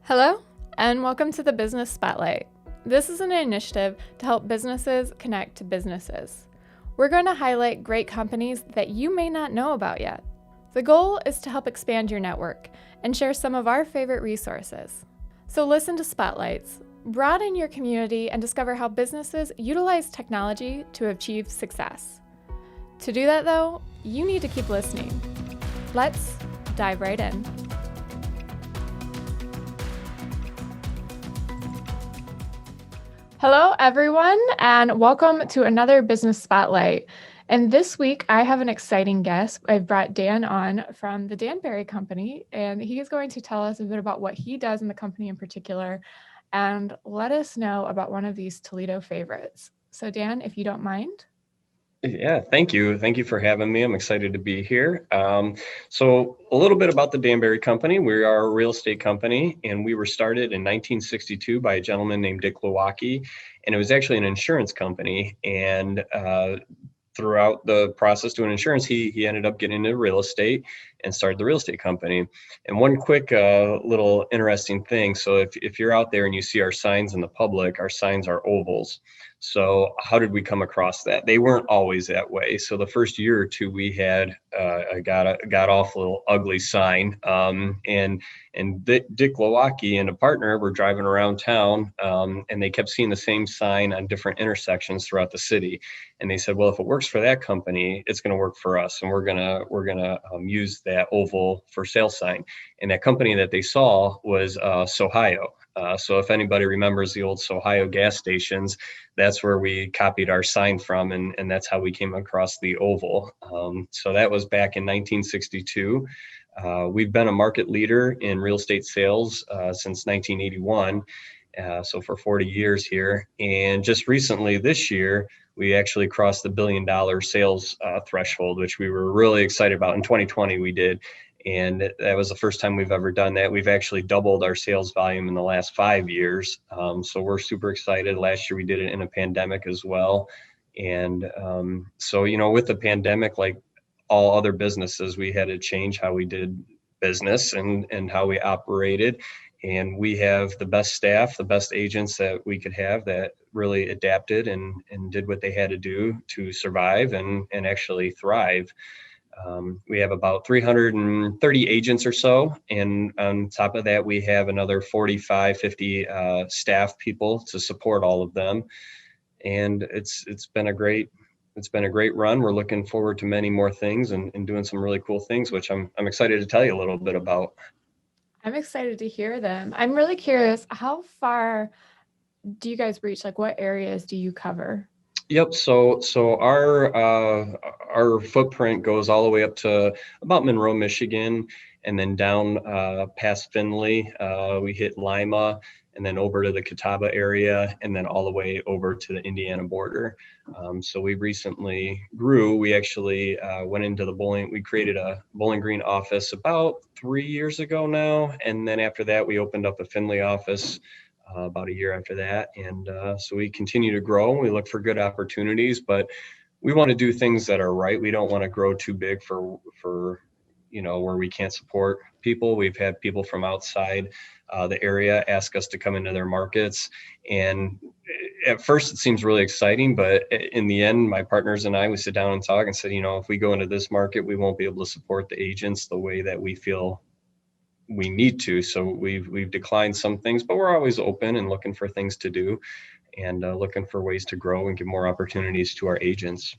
Hello, and welcome to the Business Spotlight. This is an initiative to help businesses connect to businesses. We're going to highlight great companies that you may not know about yet. The goal is to help expand your network and share some of our favorite resources. So listen to Spotlights, broaden your community, and discover how businesses utilize technology to achieve success. To do that, though, you need to keep listening. Let's dive right in. Hello, everyone, and welcome to another Business Spotlight. And this week, I have an exciting guest. I've brought Dan on from the Danberry Company, and he is going to tell us a bit about what he does in the company in particular, and let us know about one of these Toledo favorites. So Dan, if you don't mind. Yeah, thank you. Thank you for having me. I'm excited to be here. So a little bit about the Danberry Company. We are a real estate company, and we were started in 1962 by a gentleman named Dick Glowacki, and it was actually an insurance company. And throughout the process doing insurance, he ended up getting into real estate and started the real estate company. And one quick little interesting thing. So if you're out there and you see our signs in the public, our signs are ovals. So how did we come across that? They weren't always that way. So the first year or two we had a got off little ugly sign. And Dick Glowacki and a partner were driving around town, and they kept seeing the same sign on different intersections throughout the city. And they said, well, if it works for that company, it's going to work for us, and we're gonna use that oval for sale sign. And that company that they saw was Sohio. So if anybody remembers the old Sohio gas stations, that's where we copied our sign from, and that's how we came across the oval. So that was back in 1962. We've been a market leader in real estate sales since 1981, so for 40 years here. And just recently this year, we actually crossed the $1 billion sales threshold, which we were really excited about. In 2020, we did. And that was the first time we've ever done that. We've actually doubled our sales volume in the last 5 years. So we're super excited. Last year, we did it in a pandemic as well. And so, with the pandemic, like all other businesses, we had to change how we did business and how we operated. And we have the best staff, the best agents that we could have that really adapted and did what they had to do to survive and actually thrive. We have about 330 agents or so. And on top of that, we have another 45, 50 staff people to support all of them. And it's been a great run. We're looking forward to many more things and doing some really cool things, which I'm excited to tell you a little bit about. I'm excited to hear them. I'm really curious, how far do you guys reach? Like, what areas do you cover? Yep. So our footprint goes all the way up to about Monroe, Michigan, and then down past Findlay. We hit Lima, and then over to the Catawba area, and then all the way over to the Indiana border. So we recently grew. We actually went into the bowling. We created a Bowling Green office about 3 years ago now, and then after that, we opened up a Findlay office about a year after that. And so we continue to grow. We look for good opportunities, but we want to do things that are right. We don't want to grow too big for where we can't support people. We've had people from outside the area ask us to come into their markets. And at first it seems really exciting, but in the end, my partners and I, we sit down and talk and said, if we go into this market, we won't be able to support the agents the way that we feel we need to. So we've declined some things, but we're always open and looking for things to do and looking for ways to grow and give more opportunities to our agents.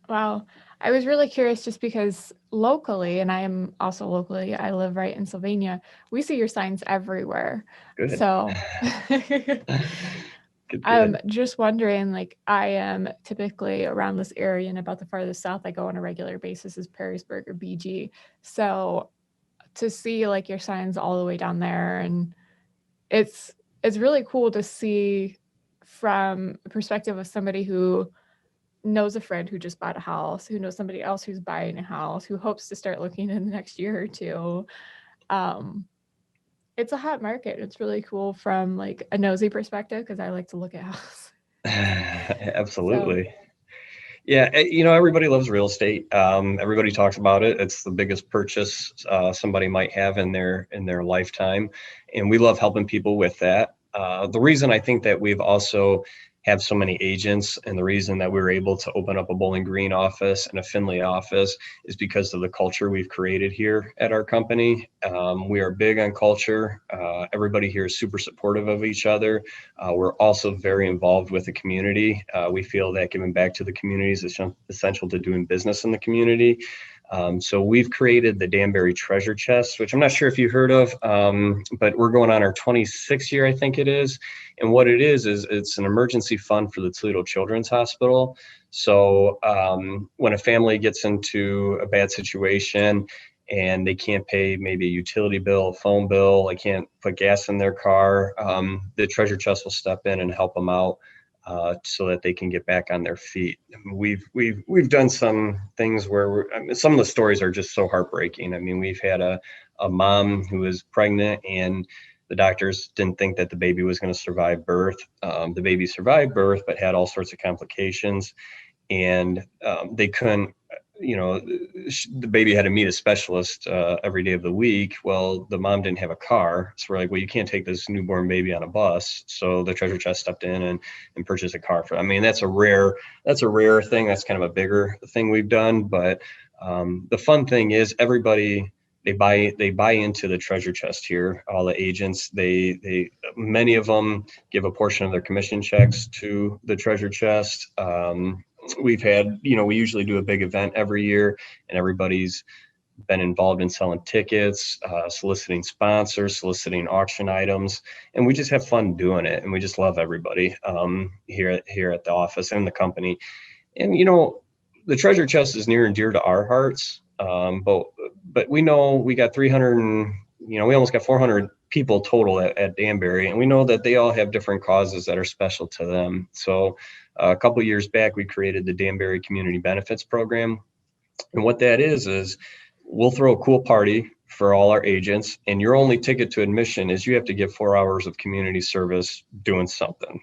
Wow. I was really curious just because locally, and I am also locally, I live right in Sylvania, we see your signs everywhere. Good. So I'm just wondering, like, I am typically around this area, and about the farthest south I go on a regular basis is Perrysburg or BG. So to see like your signs all the way down there, and it's really cool to see from the perspective of somebody who knows a friend who just bought a house, who knows somebody else who's buying a house, who hopes to start looking in the next year or two. It's a hot market. It's really cool from like a nosy perspective because I like to look at houses. Absolutely. Yeah, everybody loves real estate. Everybody talks about it. It's the biggest purchase somebody might have in their lifetime, and we love helping people with that. The reason I think that we've also have so many agents, and the reason that we were able to open up a Bowling Green office and a Findlay office is because of the culture we've created here at our company. We are big on culture. Everybody here is super supportive of each other. We're also very involved with the community. We feel that giving back to the community is essential to doing business in the community. So we've created the Danbury Treasure Chest, which I'm not sure if you heard of, but we're going on our 26th year, I think it is. And what it is it's an emergency fund for the Toledo Children's Hospital. So when a family gets into a bad situation and they can't pay maybe a utility bill, a phone bill, they can't put gas in their car, the Treasure Chest will step in and help them out. So that they can get back on their feet. We've done some things where some of the stories are just so heartbreaking. I mean, we've had a mom who was pregnant and the doctors didn't think that the baby was going to survive birth. The baby survived birth, but had all sorts of complications, and they couldn't. The baby had to meet a specialist every day of the week. Well, the mom didn't have a car. So we're like, well, you can't take this newborn baby on a bus. So the Treasure Chest stepped in and purchased a car for, I mean, that's a rare thing. That's kind of a bigger thing we've done. But the fun thing is everybody, they buy into the Treasure Chest here. All the agents, many of them give a portion of their commission checks to the Treasure Chest. We've had, we usually do a big event every year, and everybody's been involved in selling tickets, soliciting sponsors, soliciting auction items, and we just have fun doing it. And we just love everybody here at the office and the company. And, the Treasure Chest is near and dear to our hearts. But we know we got 300 and, we almost got 400 people total at Danbury, and we know that they all have different causes that are special to them. So a couple of years back, we created the Danbury Community Benefits Program. And what that is we'll throw a cool party for all our agents, and your only ticket to admission is you have to give 4 hours of community service doing something.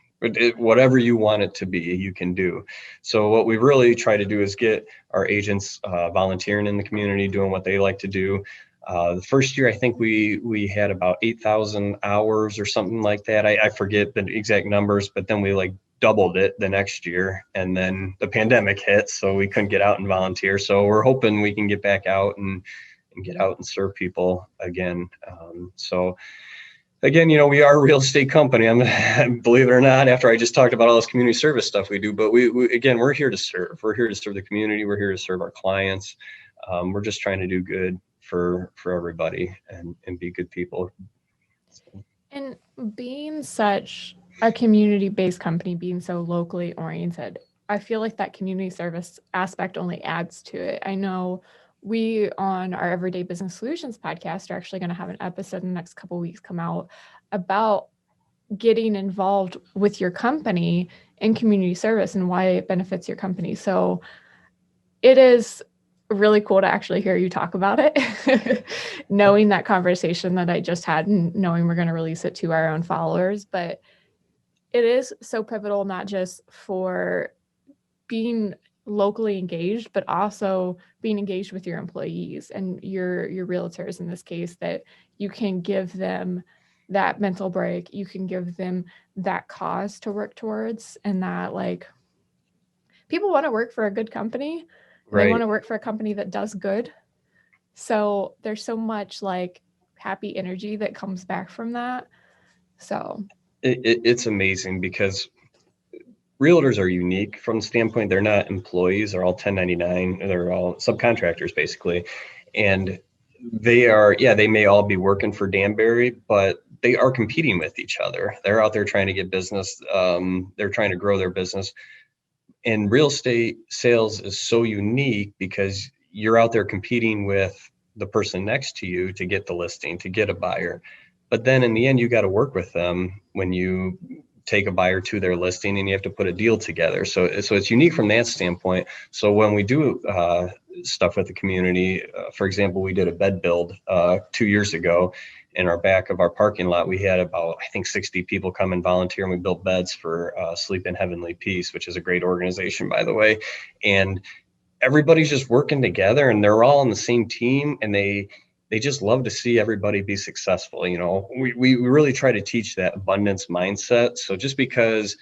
Whatever you want it to be, you can do. So what we really try to do is get our agents volunteering in the community, doing what they like to do. The first year, I think we had about 8,000 hours or something like that. I forget the exact numbers, but then we doubled it the next year, and then the pandemic hit, so we couldn't get out and volunteer. So we're hoping we can get back out and get out and serve people again. So again, we are a real estate company. Believe it or not, after I just talked about all this community service stuff we do, but we're here to serve. We're here to serve the community. We're here to serve our clients. We're just trying to do good for everybody and be good people. And being such a community-based company, being so locally oriented, I feel like that community service aspect only adds to it. I know we on our Everyday Business Solutions podcast are actually going to have an episode in the next couple of weeks come out about getting involved with your company in community service and why it benefits your company. So it is really cool to actually hear you talk about it, knowing that conversation that I just had and knowing we're going to release it to our own followers. But it is so pivotal, not just for being locally engaged, but also being engaged with your employees and your realtors in this case, that you can give them that mental break, you can give them that cause to work towards, and that people want to work for a good company. Right. They want to work for a company that does good. So there's so much happy energy that comes back from that. So it's amazing because realtors are unique from the standpoint they're not employees. They're all 1099. They're all subcontractors basically. And they may all be working for Danbury, but they are competing with each other. They're out there trying to get business. They're trying to grow their business. And real estate sales is so unique because you're out there competing with the person next to you to get the listing, to get a buyer. But then in the end, you got to work with them when you take a buyer to their listing, and you have to put a deal together. So it's unique from that standpoint. So when we do stuff with the community, for example, we did a bed build 2 years ago, in our back of our parking lot, we had about, I think, 60 people come and volunteer, and we built beds for Sleep in Heavenly Peace, which is a great organization, by the way. And everybody's just working together, and they're all on the same team, and they just love to see everybody be successful. We really try to teach that abundance mindset. So just because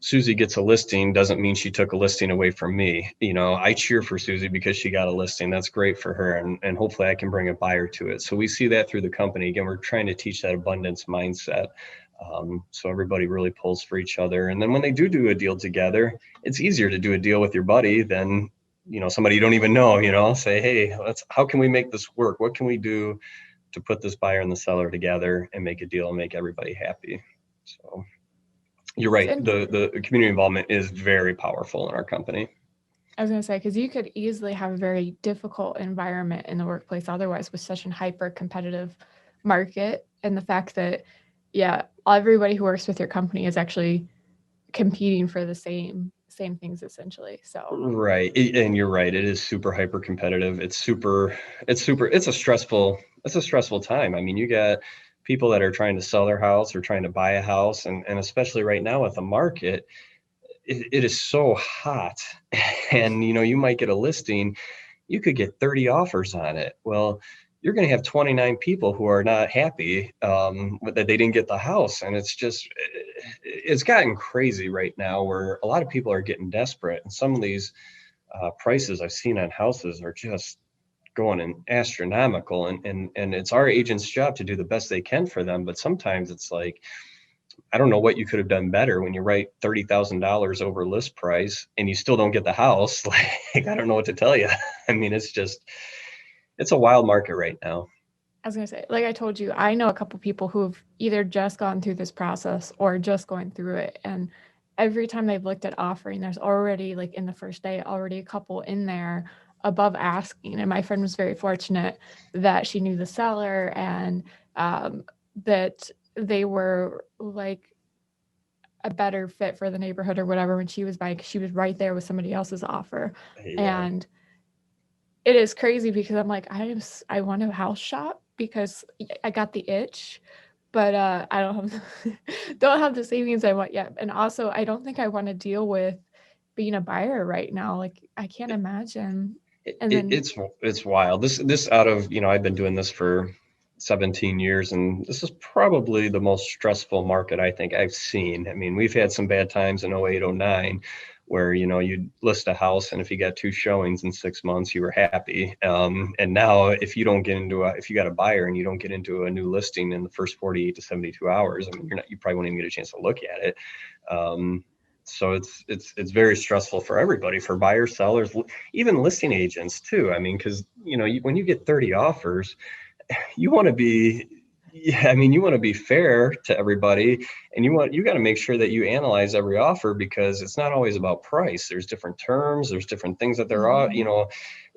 Susie gets a listing doesn't mean she took a listing away from me. I cheer for Susie because she got a listing. That's great for her. And hopefully I can bring a buyer to it. So we see that through the company. Again, we're trying to teach that abundance mindset. So everybody really pulls for each other. And then when they do a deal together, it's easier to do a deal with your buddy than, somebody you don't even know, say, hey, how can we make this work? What can we do to put this buyer and the seller together and make a deal and make everybody happy? So you're right. The community involvement is very powerful in our company. I was going to say, because you could easily have a very difficult environment in the workplace otherwise with such a hyper competitive market. And the fact that, everybody who works with your company is actually competing for the same things essentially. So right. And you're right. It is super hyper competitive. It's a stressful time. I mean, you got people that are trying to sell their house or trying to buy a house. And especially right now with the market, it is so hot. And, you might get a listing, you could get 30 offers on it. Well, you're going to have 29 people who are not happy that they didn't get the house. And it's gotten crazy right now where a lot of people are getting desperate. And some of these prices I've seen on houses are just going in astronomical. And it's our agent's job to do the best they can for them. But sometimes it's like, I don't know what you could have done better when you write $30,000 over list price and you still don't get the house. Like, I don't know what to tell you. I mean, it's a wild market right now. I was going to say, like I told you, I know a couple people who've either just gone through this process or just going through it. And every time they've looked at offering, there's already, like in the first day, already a couple in there above asking. And my friend was very fortunate that she knew the seller and that they were like a better fit for the neighborhood or whatever when she was buying, 'cause she was right there with somebody else's offer. Yeah. And it is crazy because I'm like, I want to house shop because I got the itch, but I don't have the savings I want yet. And also, I don't think I want to deal with being a buyer right now. Like, I can't imagine. And then It's wild. This out of, I've been doing this for 17 years, and this is probably the most stressful market I think I've seen. I mean, we've had some bad times in 08, 09 where, you'd list a house and if you got 2 showings in 6 months, you were happy. And now if you don't get if you got a buyer and you don't get into a new listing in the first 48 to 72 hours, I mean, you probably won't even get a chance to look at it. So it's very stressful for everybody, for buyers, sellers, even listing agents too. I mean, because, when you get 30 offers, you want to be fair to everybody, and you got to make sure that you analyze every offer, because it's not always about price. There's different terms, there's different things that there are,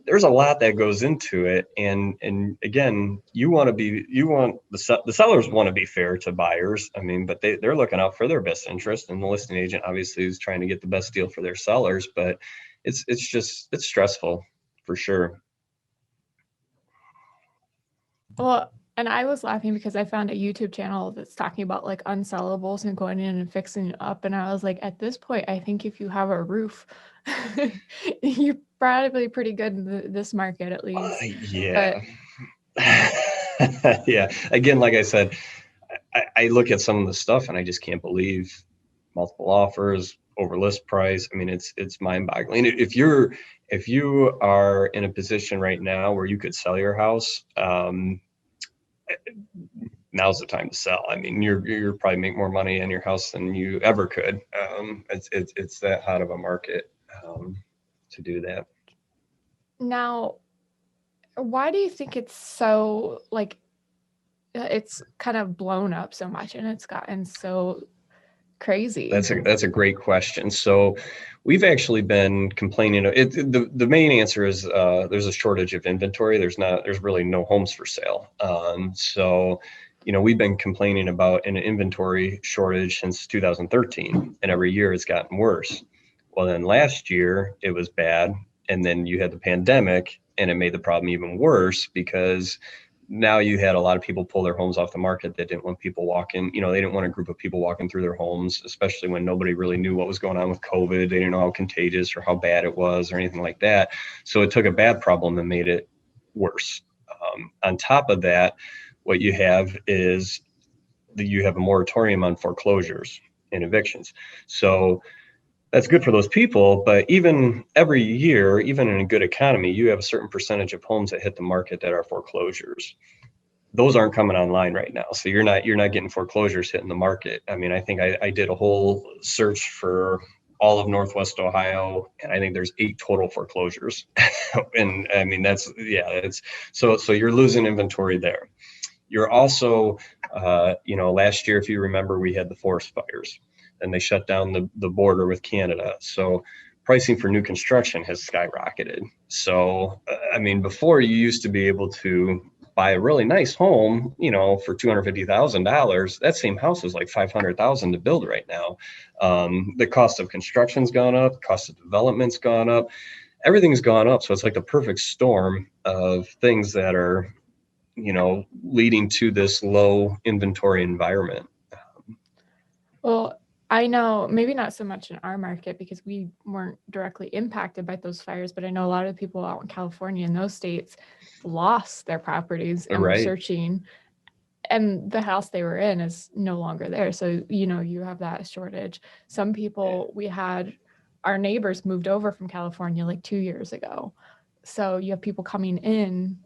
there's a lot that goes into it. And again, the sellers want to be fair to buyers. I mean, but they're looking out for their best interest, and the listing agent obviously is trying to get the best deal for their sellers. But it's stressful for sure. well, and I was laughing because I found a YouTube channel that's talking about like unsellables and going in and fixing it up. And I was like, at this point, I think if you have a roof, you're probably pretty good in this market at least. Yeah. Yeah. Again, like I said, I look at some of the stuff and I just can't believe multiple offers over list price. I mean, it's mind boggling. If you are in a position right now where you could sell your house, now's the time to sell. I mean, you're probably make more money in your house than you ever could. It's that hot of a market to do that. Now, why do you think it's so like it's kind of blown up so much and it's gotten so crazy? That's a great question. So we've actually been complaining. The main answer is there's a shortage of inventory. There's really no homes for sale. So we've been complaining about an inventory shortage since 2013, and every year it's gotten worse. Well, then last year it was bad, and then you had the pandemic, and it made the problem even worse because now you had a lot of people pull their homes off the market that didn't want people walking, they didn't want a group of people walking through their homes, especially when nobody really knew what was going on with COVID. They didn't know how contagious or how bad it was or anything like that. So it took a bad problem and made it worse. On top of that, what you have is you have a moratorium on foreclosures and evictions. So that's good for those people, but even every year, even in a good economy, you have a certain percentage of homes that hit the market that are foreclosures. Those aren't coming online right now, so you're not getting foreclosures hitting the market. I mean, I think I did a whole search for all of Northwest Ohio, and I think there's 8 total foreclosures. And I mean, it's so you're losing inventory there. You're also, last year, if you remember, we had the forest fires and they shut down the border with Canada. So pricing for new construction has skyrocketed. So, I mean, before you used to be able to buy a really nice home, for $250,000. That same house is like $500,000 to build right now. The cost of construction's gone up, cost of development's gone up, everything's gone up. So it's like the perfect storm of things that are, leading to this low inventory environment. Well, I know maybe not so much in our market because we weren't directly impacted by those fires, but I know a lot of people out in California and those states lost their properties and were searching, and the house they were in is no longer there. So, you have that shortage. Some people, our neighbors moved over from California like 2 years ago. So you have people coming in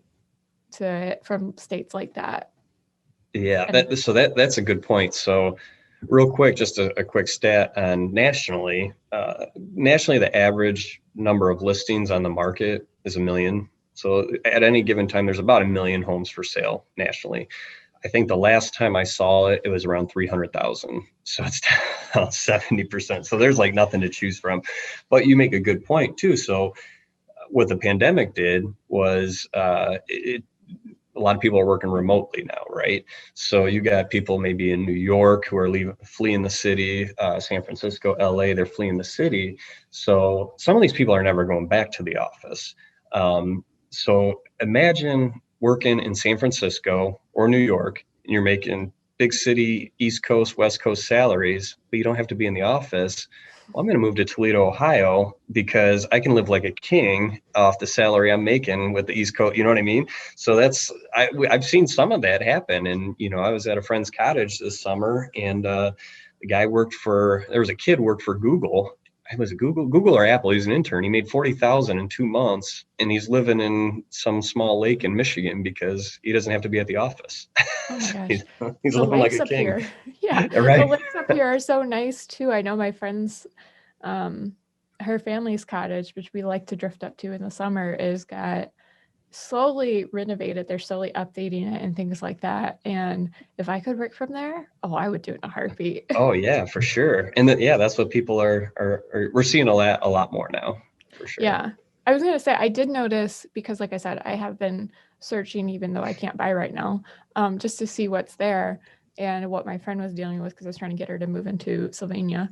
from states like that. Yeah, that's a good point. So real quick, just a quick stat on nationally. Nationally, the average number of listings on the market is 1 million. So at any given time, there's about 1 million homes for sale nationally. I think the last time I saw it, it was around 300,000. So it's down 70%. So there's like nothing to choose from. But you make a good point too. So what the pandemic did was a lot of people are working remotely now, right? So you got people maybe in New York who are fleeing the city, San Francisco, LA, they're fleeing the city. So some of these people are never going back to the office. So imagine working in San Francisco or New York, and you're making big city, East Coast, West Coast salaries, but you don't have to be in the office. Well, I'm going to move to Toledo, Ohio, because I can live like a king off the salary I'm making with the East Coast. You know what I mean? So I've seen some of that happen. And, I was at a friend's cottage this summer, and the guy there was a kid worked for Google. It was Google or Apple. He's an intern. He made 40,000 in 2 months, and he's living in some small lake in Michigan because he doesn't have to be at the office. Oh my gosh. he's The living like lakes a up king. here. Yeah. Right. The lakes up here are so nice too. I know my friend's, her family's cottage, which we like to drift up to in the summer, is got slowly renovated. They're slowly updating it and things like that. And if I could work from there, I would do it in a heartbeat. Oh yeah, for sure. And that's what people are we're seeing a lot more now, for sure. Yeah. I was going to say, I did notice, because like I said, I have been searching, even though I can't buy right now, just to see what's there and what my friend was dealing with, because I was trying to get her to move into Sylvania.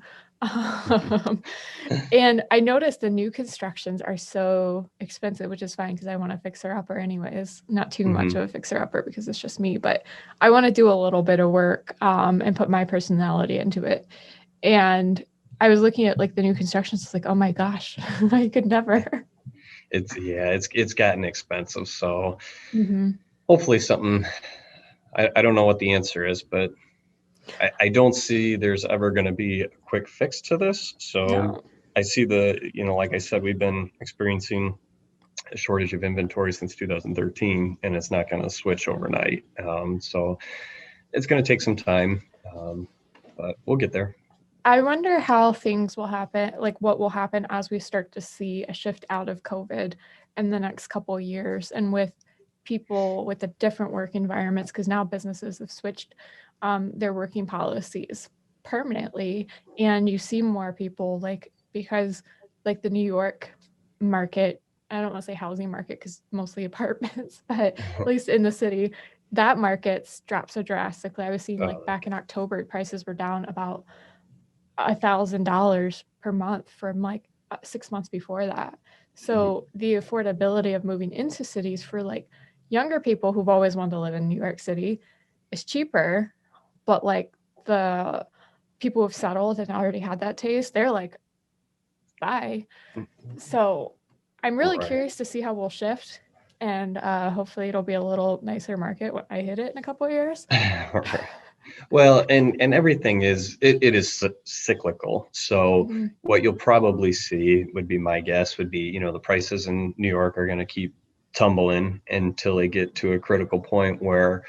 And I noticed the new constructions are so expensive, which is fine because I want to fix her upper anyways. Not too much of a fixer upper because it's just me, but I want to do a little bit of work and put my personality into it. And I was looking at like the new constructions. It's like, oh my gosh, I could never. It's gotten expensive. So hopefully something, I don't know what the answer is, but I don't see there's ever going to be a quick fix to this. So no. I see like I said, we've been experiencing a shortage of inventory since 2013, and it's not going to switch overnight. So it's going to take some time, but we'll get there. I wonder how things will happen, like what will happen as we start to see a shift out of COVID in the next couple of years, and with people with the different work environments, because now businesses have switched their working policies permanently, and you see more people because the New York market, I don't want to say housing market because mostly apartments, but at least in the city, that market's dropped so drastically. I was seeing back in October, prices were down about $1,000 per month from 6 months before that. So the affordability of moving into cities for younger people who've always wanted to live in New York City, it's cheaper, but like the people who've settled and already had that taste, they're like, bye. So I'm really Right. curious to see how we'll shift. And hopefully it'll be a little nicer market when I hit it in a couple of years. Right. Well, and everything it is cyclical. So Mm-hmm. what you'll probably see would be my guess would be, the prices in New York are going to keep tumbling until they get to a critical point where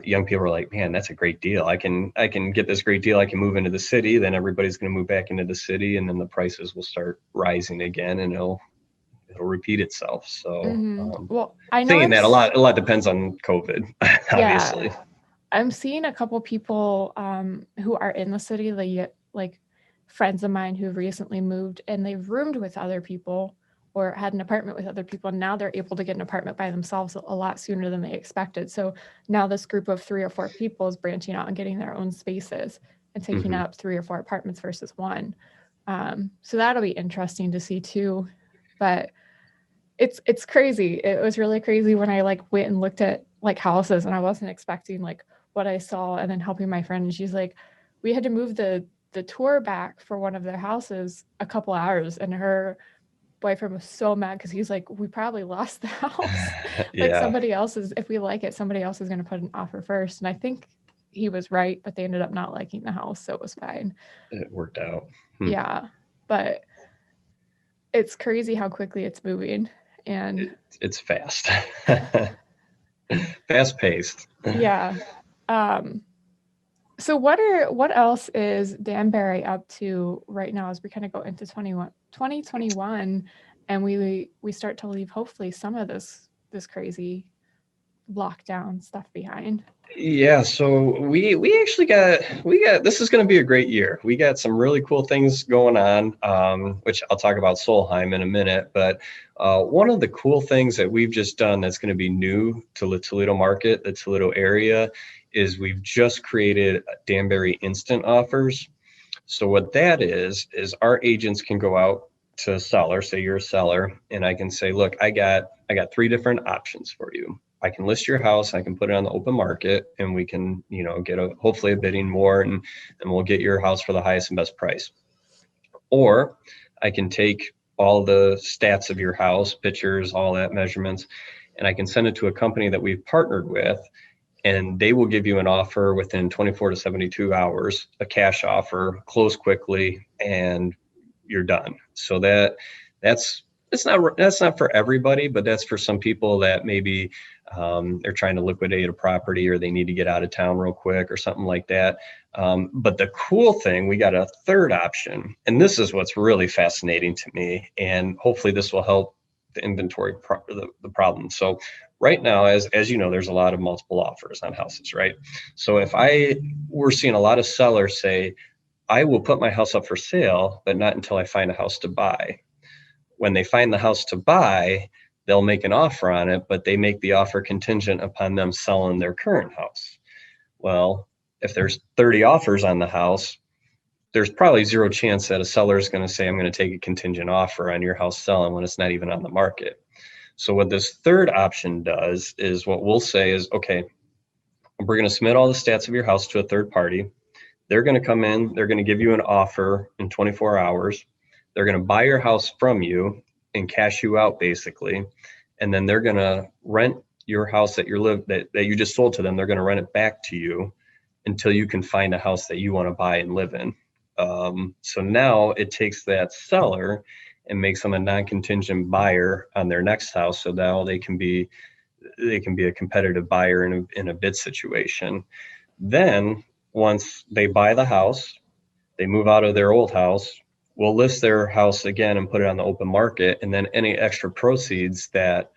young people are like, man, that's a great deal. I can get this great deal. I can move into the city. Then everybody's going to move back into the city, and then the prices will start rising again, and it'll repeat itself. So Well, I know saying that a lot depends on COVID, yeah, obviously. I'm seeing a couple people who are in the city, like friends of mine who recently moved and they've roomed with other people or had an apartment with other people. And now they're able to get an apartment by themselves a lot sooner than they expected. So now this group of 3 or 4 people is branching out and getting their own spaces and taking Mm-hmm. up 3 or 4 apartments versus one. So that'll be interesting to see too. But it's crazy. It was really crazy when I like went and looked at like houses and I wasn't expecting like what I saw, and then helping my friend and she's like, we had to move the tour back for one of their houses a couple hours, and her boyfriend was so mad because he's like, we probably lost the house. Like Yeah, somebody else is, if we like it, somebody else is going to put an offer first. And I think he was right, but they ended up not liking the house, so it was fine. it worked out. Yeah, but it's crazy how quickly it's moving. And It's fast, fast paced. yeah. Um, so what else is Danbury up to right now as we kind of go into 2021 and we start to leave hopefully some of this crazy lockdown stuff behind? Yeah, so we actually got this is going to be a great year. We got some really cool things going on, which I'll talk about Solheim in a minute. But one of the cool things that we've just done that's going to be new to the Toledo market, the Toledo area, is we've just created Danbury Instant Offers. So what that is our agents can go out to a seller, say you're a seller, and I can say, look, I got 3 different options for you. I can list your house, I can put it on the open market, and we can, get hopefully a bidding war, and we'll get your house for the highest and best price. Or I can take all the stats of your house, pictures, all that measurements, and I can send it to a company that we've partnered with, and they will give you an offer within 24 to 72 hours, a cash offer, close quickly, and you're done. So that's that's not for everybody, but that's for some people that maybe they're trying to liquidate a property or they need to get out of town real quick or something like that. But the cool thing, we got a third option, and this is what's really fascinating to me, and hopefully this will help the inventory the problem. So right now, as you know, there's a lot of multiple offers on houses, right? So we're seeing a lot of sellers say, I will put my house up for sale, but not until I find a house to buy. When they find the house to buy, they'll make an offer on it, but they make the offer contingent upon them selling their current house. Well, if there's 30 offers on the house, there's probably zero chance that a seller is going to say, I'm going to take a contingent offer on your house selling when it's not even on the market. So what this third option does is what we'll say is, okay, we're going to submit all the stats of your house to a third party. They're going to come in, they're going to give you an offer in 24 hours. They're going to buy your house from you and cash you out basically. And then they're going to rent your house that you just sold to them. They're going to rent it back to you until you can find a house that you want to buy and live in. So now it takes that seller and makes them a non-contingent buyer on their next house. So now they can be a competitive buyer in a bid situation. Then once they buy the house, they move out of their old house, we'll list their house again and put it on the open market. And then any extra proceeds that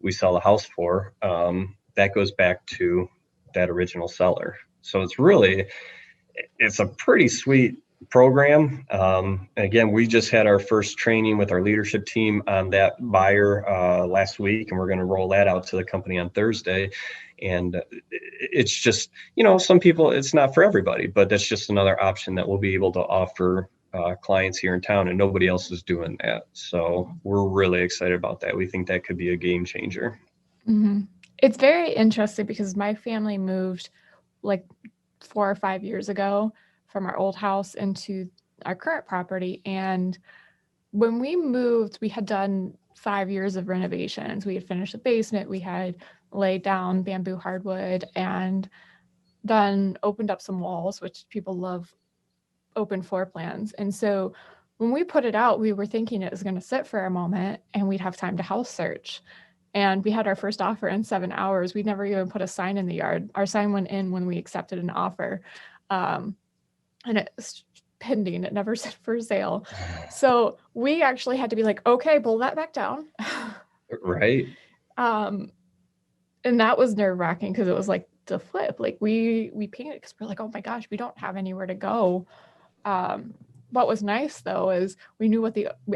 we sell the house for, that goes back to that original seller. So it's a pretty sweet program. Again, we just had our first training with our leadership team on that buyer last week, and we're going to roll that out to the company on Thursday. And it's just, some people, it's not for everybody, but that's just another option that we'll be able to offer clients here in town, and nobody else is doing that. So we're really excited about that. We think that could be a game changer. Mm-hmm. It's very interesting because my family moved like 4 or 5 years ago from our old house into our current property. And when we moved, we had done 5 years of renovations. We had finished the basement, we had laid down bamboo hardwood and done opened up some walls, which people love open floor plans. And so when we put it out, we were thinking it was going to sit for a moment and we'd have time to house search. And we had our first offer in 7 hours. We never even put a sign in the yard. Our sign went in when we accepted an offer. Um, and it's pending. It never said for sale. So we actually had to be like, okay, pull that back down. Right. And that was nerve wracking because it was like the flip. Like we panicked because we're like, oh my gosh, we don't have anywhere to go. What was nice though is we knew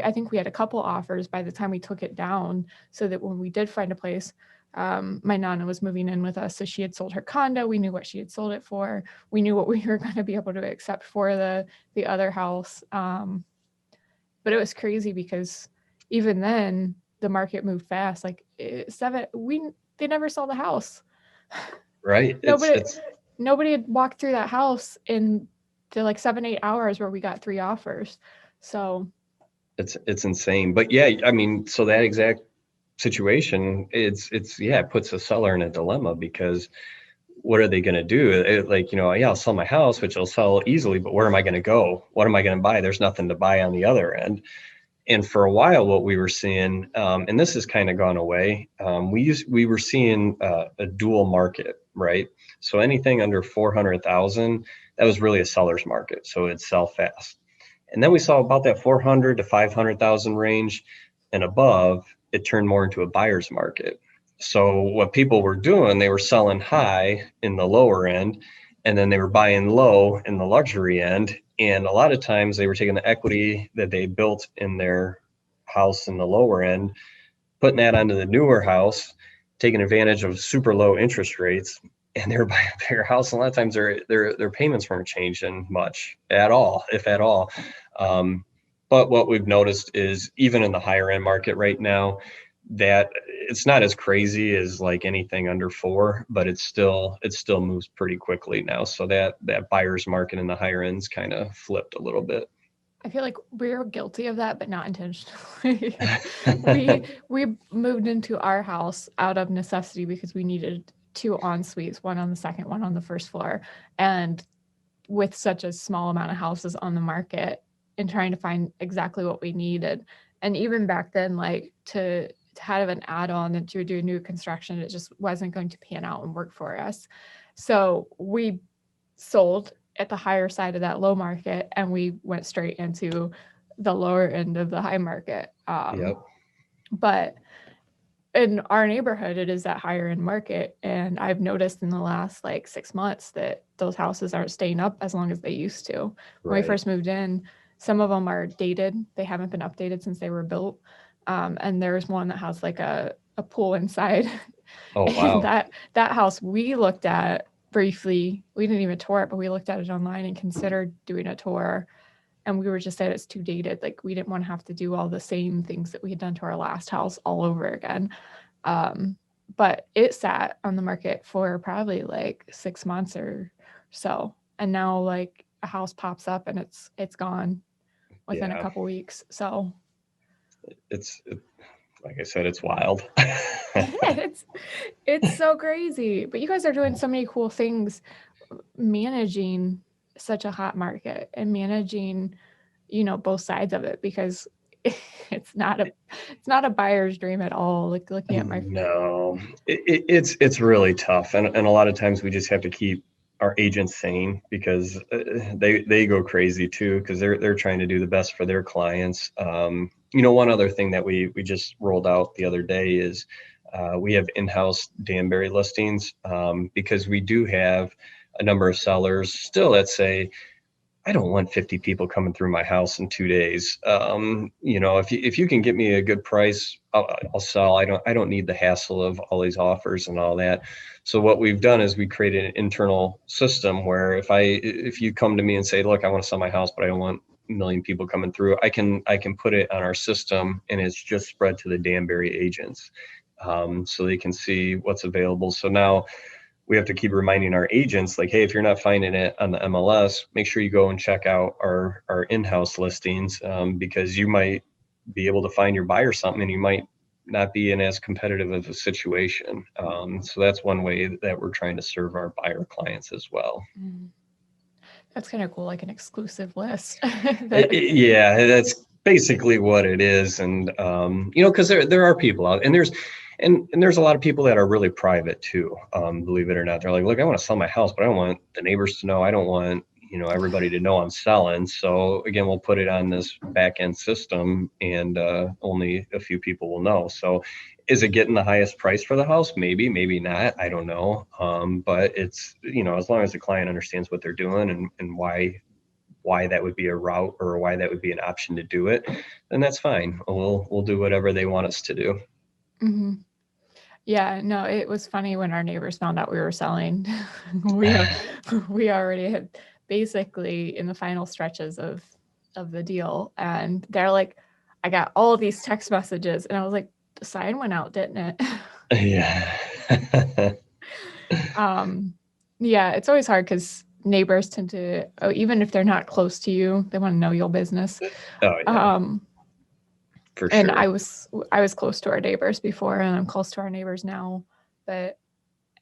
I think we had a couple offers by the time we took it down, so that when we did find a place, my nana was moving in with us, so she had sold her condo. We knew what she had sold it for. We knew what we were going to be able to accept for the other house. But it was crazy because even then the market moved fast. Like they never sold the house. Right. Nobody nobody had walked through that house in the like 7-8 hours where we got 3 offers. So it's insane. But yeah, I mean, so that exact situation, it puts the seller in a dilemma because what are they going to do? Like, I'll sell my house, which will sell easily, but where am I going to go? What am I going to buy? There's nothing to buy on the other end. And for a while, what we were seeing, and this has kind of gone away, we were seeing a dual market, right? So anything under 400,000, that was really a seller's market, so it'd sell fast. And then we saw about that 400 to 500,000 range and above, it turned more into a buyer's market. So what people were doing, they were selling high in the lower end, and then they were buying low in the luxury end. And a lot of times they were taking the equity that they built in their house in the lower end, putting that onto the newer house, taking advantage of super low interest rates, and they're buying a bigger house. A lot of times their payments weren't changing much at all, if at all. But what we've noticed is even in the higher end market right now, that it's not as crazy as like anything under 4, but it still moves pretty quickly now. So that buyer's market in the higher ends kind of flipped a little bit. I feel like we're guilty of that, but not intentionally. we moved into our house out of necessity because we needed 2 en-suites, one on the second, one on the first floor. And with such a small amount of houses on the market and trying to find exactly what we needed. And even back then, like to have an add-on and to do new construction, it just wasn't going to pan out and work for us. So we sold at the higher side of that low market and we went straight into the lower end of the high market. Yep. But in our neighborhood, it is that higher end market. And I've noticed in the last like 6 months that those houses aren't staying up as long as they used to. When we first moved in, some of them are dated. They haven't been updated since they were built. And there's one that has like a pool inside. Oh, wow. And that house we looked at briefly, we didn't even tour it, but we looked at it online and considered doing a tour. And we were just said it's too dated. Like we didn't want to have to do all the same things that we had done to our last house all over again. But it sat on the market for probably like 6 months or so. And now like a house pops up and it's gone within a couple weeks. So it's like I said, it's wild. it's so crazy. But you guys are doing so many cool things managing such a hot market and managing, both sides of it, because it's not a buyer's dream at all. Like looking at my No, it's really tough, and a lot of times we just have to keep our agents sane because they go crazy too because they're trying to do the best for their clients. One other thing that we just rolled out the other day is we have in-house Danbury listings because we do have a number of sellers still that say, I don't want 50 people coming through my house in 2 days. If you can get me a good price, I'll sell. I don't need the hassle of all these offers and all that. So what we've done is we created an internal system where if you come to me and say, look, I want to sell my house, but I don't want a million people coming through, I can put it on our system and it's just spread to the Danbury agents. so they can see what's available. So now we have to keep reminding our agents, like, hey, if you're not finding it on the MLS, make sure you go and check out our in-house listings, because you might be able to find your buyer something and you might not be in as competitive of a situation. So that's one way that we're trying to serve our buyer clients as well. That's kind of cool, like an exclusive list. Yeah, that's basically what it is. And, because there are people out, and there's a lot of people that are really private too, believe it or not. They're like, look, I want to sell my house, but I don't want the neighbors to know. I don't want, everybody to know I'm selling. So again, we'll put it on this back end system, and only a few people will know. So is it getting the highest price for the house? Maybe, maybe not. I don't know. But it's, as long as the client understands what they're doing and why that would be a route or why that would be an option to do it, then that's fine. We'll do whatever they want us to do. Mm-hmm. Yeah, no, it was funny when our neighbors found out we were selling. we already had basically in the final stretches of the deal, and they're like, I got all of these text messages, and I was like, the sign went out, didn't it? Yeah. Yeah, it's always hard because neighbors tend to, even if they're not close to you, they want to know your business. Oh yeah. For And sure. I was close to our neighbors before, and I'm close to our neighbors now. But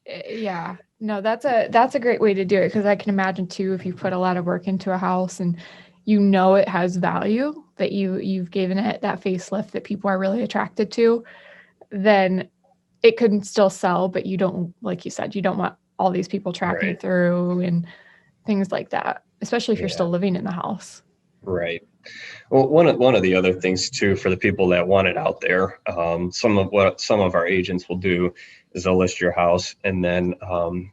yeah, no, that's a great way to do it, because I can imagine too, if you put a lot of work into a house and it has value, that you've given it that facelift that people are really attracted to, then it could still sell, but you don't, like you said, you don't want all these people tracking Right. through and things like that, especially if you're still living in the house. Right. Well, one of the other things too, for the people that want it out there, some of our agents will do is they'll list your house, and then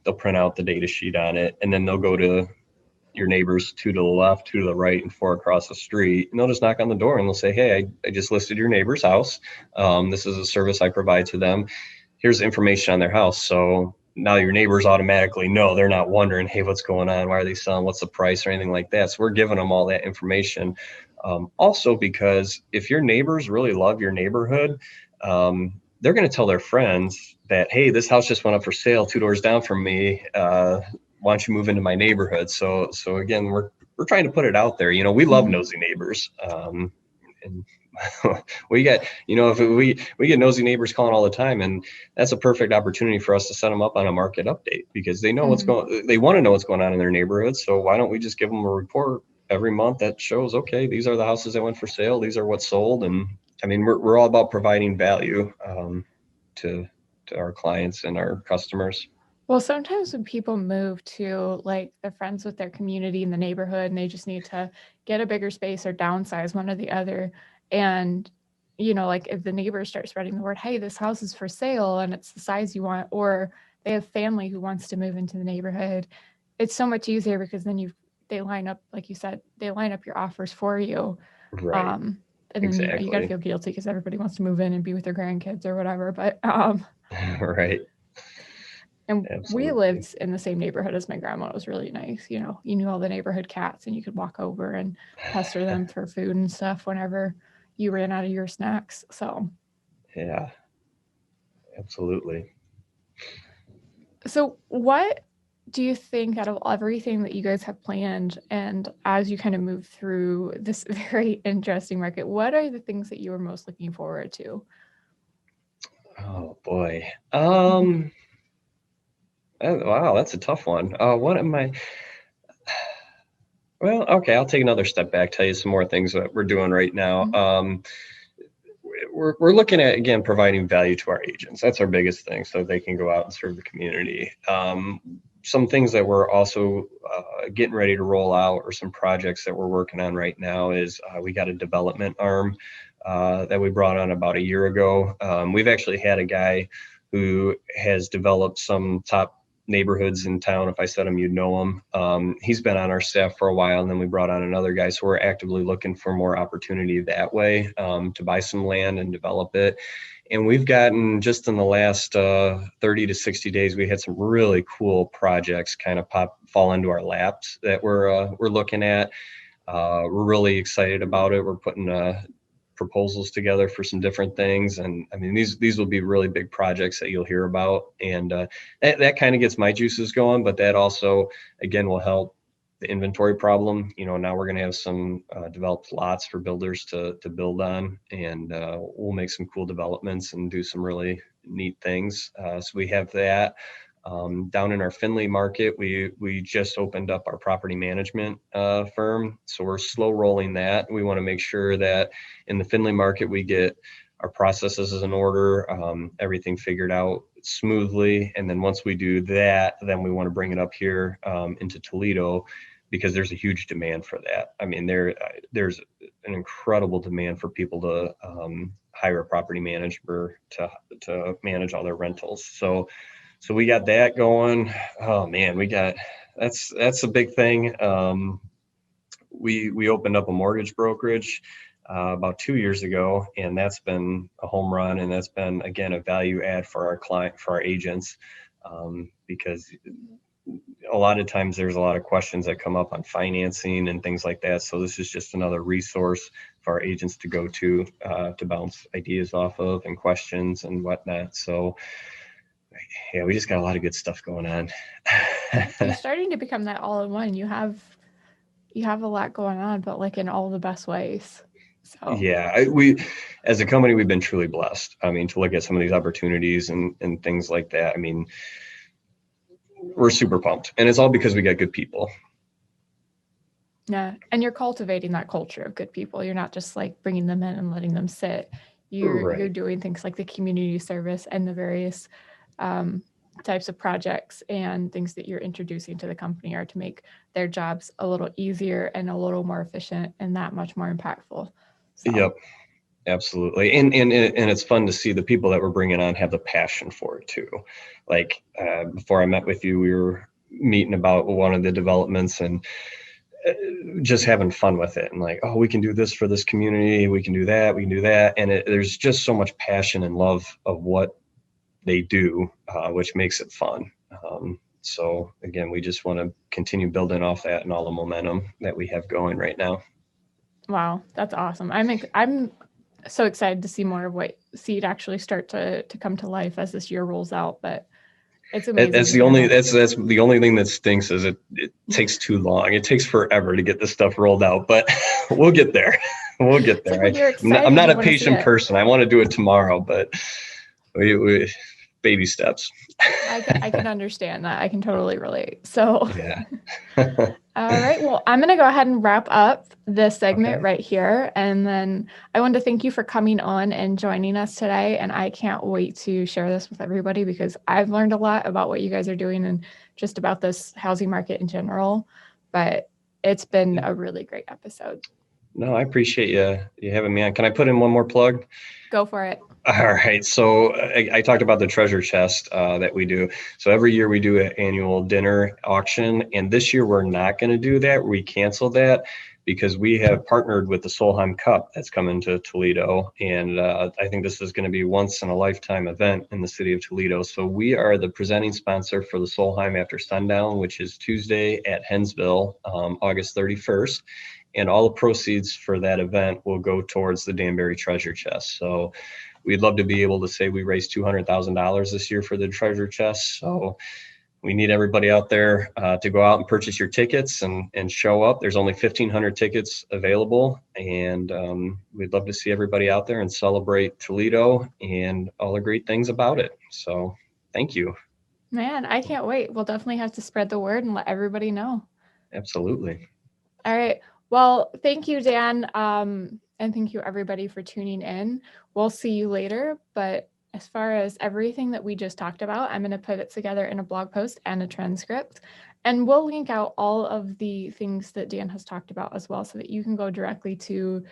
they'll print out the data sheet on it, and then they'll go to your neighbors, 2 to the left, 2 to the right, and 4 across the street, and they'll just knock on the door and they'll say, hey, I just listed your neighbor's house. This is a service I provide to them. Here's information on their house. So now your neighbors automatically know. They're not wondering, hey, what's going on? Why are they selling? What's the price or anything like that? So we're giving them all that information. Also, because if your neighbors really love your neighborhood, they're going to tell their friends that, hey, this house just went up for sale 2 doors down from me. Why don't you move into my neighborhood? So again, we're trying to put it out there. We love nosy neighbors. And we get, if we get nosy neighbors calling all the time, and that's a perfect opportunity for us to set them up on a market update, because they know they want to know what's going on in their neighborhood. So why don't we just give them a report every month that shows, okay, these are the houses that went for sale, these are what's sold. And I mean, we're all about providing value to our clients and our customers. Well, sometimes when people move to, like, they're friends with their community in the neighborhood and they just need to get a bigger space or downsize, one or the other. And, like if the neighbors start spreading the word, hey, this house is for sale and it's the size you want, or they have family who wants to move into the neighborhood, it's so much easier, because then they line up, like you said, they line up your offers for you. Right. And then exactly. you got to feel guilty because everybody wants to move in and be with their grandkids or whatever. But right. and Absolutely. we lived in the same neighborhood as my grandma. It was really nice. You knew all the neighborhood cats, and you could walk over and pester them for food and stuff whenever you ran out of your snacks. So yeah, absolutely. So what do you think, out of everything that you guys have planned, and as you kind of move through this very interesting market, what are the things that you are most looking forward to? Oh boy. Wow, that's a tough one. What am I? Well, okay, I'll take another step back, tell you some more things that we're doing right now. We're looking at, again, providing value to our agents. That's our biggest thing, so they can go out and serve the community. Some things that we're also getting ready to roll out, or some projects that we're working on right now, is we got a development arm that we brought on about a year ago. We've actually had a guy who has developed some top neighborhoods in town. If I said him, you'd know him. He's been on our staff for a while, and then we brought on another guy. So we're actively looking for more opportunity that way, to buy some land and develop it. And we've gotten, just in the last 30 to 60 days, we had some really cool projects kind of fall into our laps that we're looking at. We're really excited about it. We're putting proposals together for some different things. And I mean, these will be really big projects that you'll hear about. And that kind of gets my juices going, but that also, again, will help the inventory problem. Now we're going to have some developed lots for builders to build on, and we'll make some cool developments and do some really neat things. So we have that. Down in our Findlay market, we just opened up our property management firm. So we're slow rolling that. We want to make sure that in the Findlay market, we get our processes in order, everything figured out smoothly. And then once we do that, then we want to bring it up here into Toledo, because there's a huge demand for that. I mean, there's an incredible demand for people to hire a property manager to manage all their rentals. So we got that going. Oh man, that's a big thing. We opened up a mortgage brokerage about 2 years ago, and that's been a home run, and that's been, again, a value add for our agents, because a lot of times there's a lot of questions that come up on financing and things like that. So this is just another resource for our agents to go to bounce ideas off of and questions and whatnot. So yeah, we just got a lot of good stuff going on. You're starting to become that all-in-one. You have a lot going on, but like in all the best ways. So yeah, we as a company, we've been truly blessed. I mean, to look at some of these opportunities and things like that. I mean, we're super pumped, and it's all because we got good people. Yeah, and you're cultivating that culture of good people. You're not just like bringing them in and letting them sit. You're doing things like the community service and the various types of projects and things that you're introducing to the company are to make their jobs a little easier and a little more efficient and that much more impactful. So. Yep, absolutely. And it's fun to see the people that we're bringing on have the passion for it too. Like before I met with you, we were meeting about one of the developments and just having fun with it, and like, oh, we can do this for this community, we can do that, and there's just so much passion and love of what they do, which makes it fun. So again, we just want to continue building off that and all the momentum that we have going right now. Wow, that's awesome. I'm so excited to see more of what it actually start to come to life as this year rolls out. But it's amazing. That's the only thing that stinks is it takes too long. It takes forever to get this stuff rolled out, but we'll get there. We'll get there. I'm not a patient person. I want to do it tomorrow, but we baby steps. I can understand that. I can totally relate. So yeah. All right. Well, I'm going to go ahead and wrap up this segment right here. And then I want to thank you for coming on and joining us today. And I can't wait to share this with everybody because I've learned a lot about what you guys are doing and just about this housing market in general. But it's been a really great episode. No, I appreciate you having me on. Can I put in one more plug? Go for it. All right. So I talked about the treasure chest that we do. So every year we do an annual dinner auction. And this year we're not going to do that. We canceled that because we have partnered with the Solheim Cup that's coming to Toledo. And I think this is going to be once in a lifetime event in the city of Toledo. So we are the presenting sponsor for the Solheim After Sundown, which is Tuesday at Hensville, August 31st. And all the proceeds for that event will go towards the Danbury treasure chest. So we'd love to be able to say we raised $200,000 this year for the treasure chest. So we need everybody out there to go out and purchase your tickets and show up. There's only 1,500 tickets available. And we'd love to see everybody out there and celebrate Toledo and all the great things about it. So thank you. Man, I can't wait. We'll definitely have to spread the word and let everybody know. Absolutely. All right. Well, thank you, Dan. And thank you, everybody, for tuning in. We'll see you later. But as far as everything that we just talked about, I'm going to put it together in a blog post and a transcript. And we'll link out all of the things that Dan has talked about as well so that you can go directly to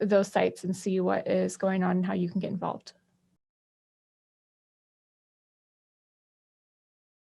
those sites and see what is going on and how you can get involved.